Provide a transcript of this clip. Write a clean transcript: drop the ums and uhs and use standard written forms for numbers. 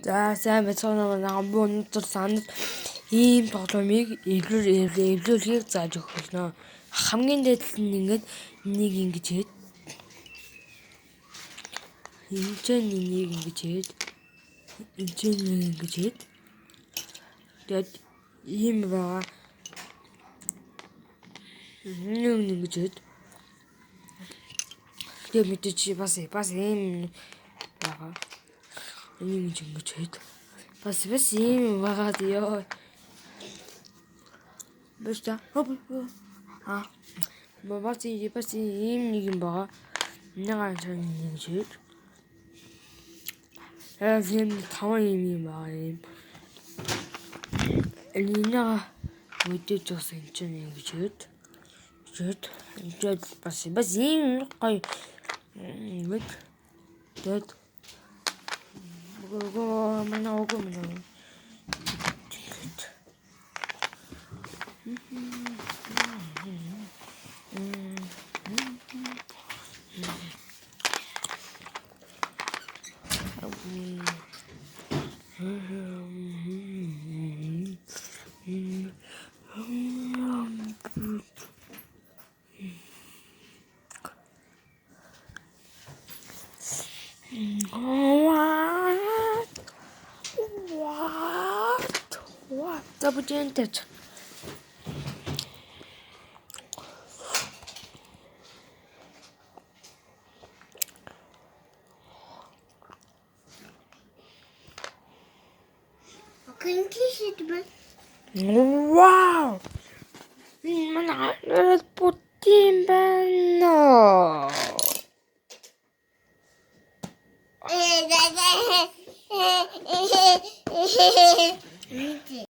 За сайн байцгаана намайг өнөөдөр санал ийм тоглоомыг эвлүүлэхийг зааж өгөх болно. Хамгийн дээд нь ингээд нэг ингэж хэд нэг ингэж хэд нэг ингэж хэд тэгээд ийм байгаа нэг ингэж хэд тэгээд мэдээч бас ийм байгаа нэг ингэж хэд бас ийм байгаа ёо бэста бас ийм нэг юм байгаа нэг ингэж хэд ийм 5 юм байгаа юм Элина мэдээж бас энэ чинь ингэж хэд бас ийм гоё мэд дэд Гоо What? Double dented. Wow! Man har på timben.